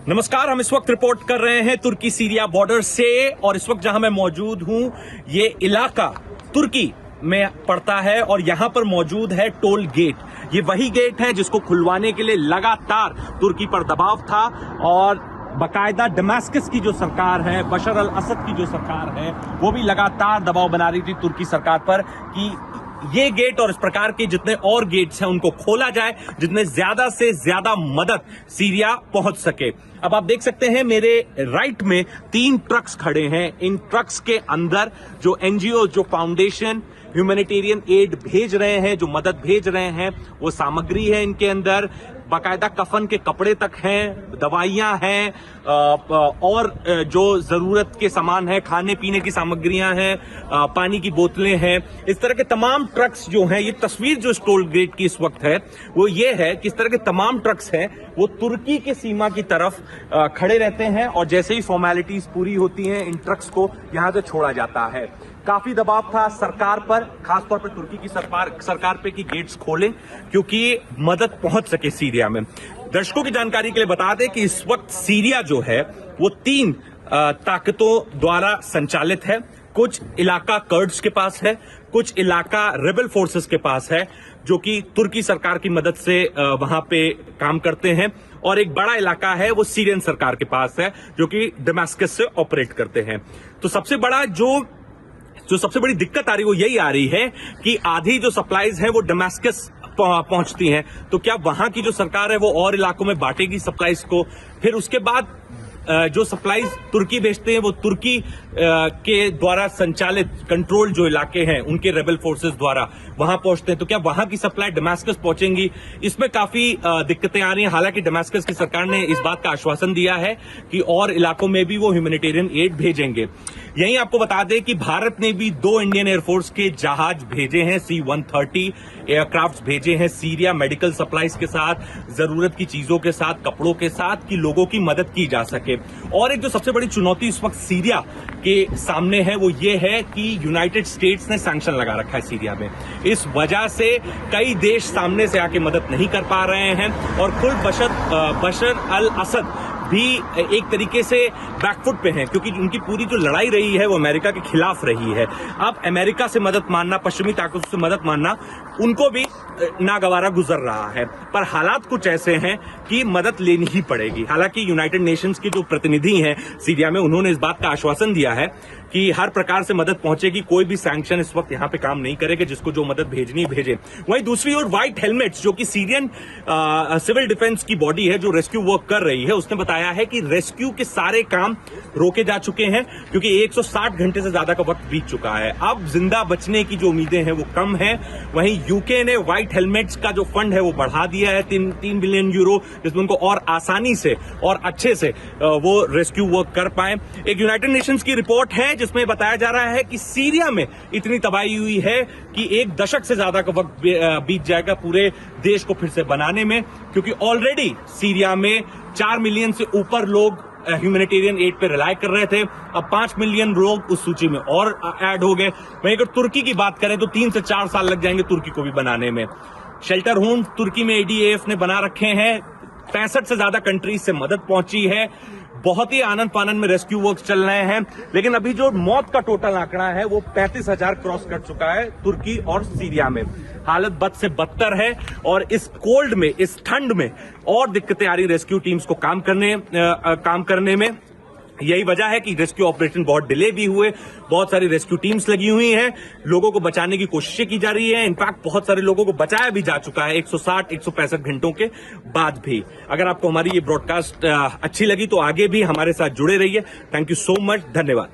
नमस्कार, हम इस वक्त रिपोर्ट कर रहे हैं तुर्की सीरिया बॉर्डर से और इस वक्त जहां मैं मौजूद हूं ये इलाका तुर्की में पड़ता है और यहां पर मौजूद है टोल गेट। ये वही गेट है जिसको खुलवाने के लिए लगातार तुर्की पर दबाव था और बाकायदा दमास्कस की जो सरकार है, बशर अल असद की जो सरकार है, वो भी लगातार दबाव बना रही थी तुर्की सरकार पर कि ये गेट और इस प्रकार के जितने और गेट्स हैं उनको खोला जाए, जितने ज्यादा से ज्यादा मदद सीरिया पहुंच सके। अब आप देख सकते हैं मेरे राइट में 3 ट्रक्स खड़े हैं। इन ट्रक्स के अंदर जो एनजीओ, जो फाउंडेशन ह्यूमैनिटेरियन एड भेज रहे हैं, जो मदद भेज रहे हैं, वो सामग्री है इनके अंदर। बाकायदा कफन के कपड़े तक हैं, दवाइयां हैं और जो जरूरत के सामान है, खाने पीने की सामग्रियां हैं, पानी की बोतलें हैं। इस तरह के तमाम ट्रक्स जो हैं, ये तस्वीर जो टोल गेट की इस वक्त है वो ये है कि इस तरह के तमाम ट्रक्स हैं वो तुर्की के सीमा की तरफ खड़े रहते हैं और जैसे ही फॉर्मेलिटीज पूरी होती हैं इन ट्रक्स को यहां से छोड़ा जाता है। काफी दबाव था सरकार पर, खासतौर पर तुर्की की सरकार पे कि गेट्स खोलें क्योंकि मदद पहुंच सके सीरिया में। दर्शकों की जानकारी के लिए बता दें कि इस वक्त सीरिया जो है वो 3 ताकतों द्वारा संचालित है। कुछ इलाका कर्ड्स के पास है, कुछ इलाका रेबल फोर्सेस के पास है जो कि तुर्की सरकार की मदद से वहां पे काम करते हैं, और एक बड़ा इलाका है वो सीरियन सरकार के पास है जो कि दमास्कस से ऑपरेट करते हैं। तो सबसे बड़ी दिक्कत आ रही है वो यही आ रही है कि आधी जो सप्लाईज है वो दमास्कस पहुंचती हैं, तो क्या वहां की जो सरकार है वो और इलाकों में बांटेगी सप्लाईज को? फिर उसके बाद जो सप्लाईज तुर्की भेजते हैं वो तुर्की के द्वारा संचालित कंट्रोल जो इलाके हैं उनके रेबल फोर्सेस द्वारा वहां पहुंचते हैं, तो क्या वहां की सप्लाई दमास्कस पहुंचेंगी? इसमें काफी दिक्कतें आ रही हैं। हालांकि दमास्कस की सरकार ने इस बात का आश्वासन दिया है कि और इलाकों में भी वो ह्यूमैनिटेरियन एड भेजेंगे। यहीं आपको बता दें कि भारत ने भी 2 इंडियन एयरफोर्स के जहाज भेजे हैं, C-130 एयरक्राफ्ट भेजे हैं सीरिया मेडिकल सप्लाईज के साथ, जरूरत की चीजों के साथ, कपड़ों के साथ, कि लोगों की मदद की जा सके। और एक जो सबसे बड़ी चुनौती इस वक्त सीरिया के सामने है वो ये है कि यूनाइटेड स्टेट्स ने सैंक्शन लगा रखा है सीरिया में। इस वजह से कई देश सामने से आके मदद नहीं कर पा रहे हैं और खुद बशर अल असद भी एक तरीके से बैकफुट पे हैं क्योंकि उनकी पूरी जो लड़ाई रही है वो अमेरिका के खिलाफ रही है। अब अमेरिका से मदद मांगना, पश्चिमी ताकतों से मदद मांगना उनको भी नागवारा गुजर रहा है। पर हालात कुछ ऐसे हैं कि मदद लेनी ही पड़ेगी। हालांकि यूनाइटेड नेशंस के जो प्रतिनिधि हैं सीरिया में, उन्होंने इस बात का आश्वासन दिया है कि हर प्रकार से मदद पहुंचेगी, कोई भी सैंक्शन इस वक्त यहां पे काम नहीं करेगा, जिसको जो मदद भेजनी भेजे। वहीं दूसरी ओर व्हाइट हेलमेट्स जो कि सीरियन सिविल डिफेंस की बॉडी है जो रेस्क्यू वर्क कर रही है, उसने बताया है कि रेस्क्यू के सारे काम रोके जा चुके हैं क्योंकि 160 घंटे से ज्यादा का वक्त बीत चुका है। अब जिंदा बचने की जो उम्मीदें हैं वो कम है। वहीं यूके ने व्हाइट हेलमेट्स का जो फंड है वो बढ़ा दिया है 3 बिलियन यूरो, जिसमें उनको और आसानी से और अच्छे से वो रेस्क्यू वर्क कर पाए। एक यूनाइटेड नेशंस की रिपोर्ट है जिसमें बताया जा रहा है कि सीरिया में इतनी तबाही हुई है कि 1 दशक से ज्यादा का वक्त बीत जाएगा पूरे देश को फिर से बनाने में, क्योंकि ऑलरेडी सीरिया में 4 मिलियन से ऊपर लोग ह्यूमैनिटेरियन एड पे रिलाय कर रहे थे। अब 5 मिलियन लोग उस सूची में और ऐड हो गए। वहीं अगर तुर्की की बात करें तो 3 से 4 साल लग जाएंगे तुर्की को भी बनाने में। शेल्टर होम तुर्की में ADF ने बना रखे हैं। 65 से ज्यादा कंट्रीज से मदद पहुंची है। बहुत ही आनंद फानंद में रेस्क्यू वर्क चल रहे हैं, लेकिन अभी जो मौत का टोटल आंकड़ा है वो 35,000 क्रॉस कर चुका है तुर्की और सीरिया में। हालत बद से बदतर है और इस कोल्ड में, इस ठंड में और दिक्कतें आ रही रेस्क्यू टीम्स को काम करने में। यही वजह है कि रेस्क्यू ऑपरेशन बहुत डिले भी हुए, बहुत सारी रेस्क्यू टीम्स लगी हुई हैं, लोगों को बचाने की कोशिशें की जा रही है। इनफैक्ट बहुत सारे लोगों को बचाया भी जा चुका है 160-165 घंटों के बाद भी। अगर आपको हमारी ये ब्रॉडकास्ट अच्छी लगी तो आगे भी हमारे साथ जुड़े रहिए। थैंक यू सो मच, धन्यवाद।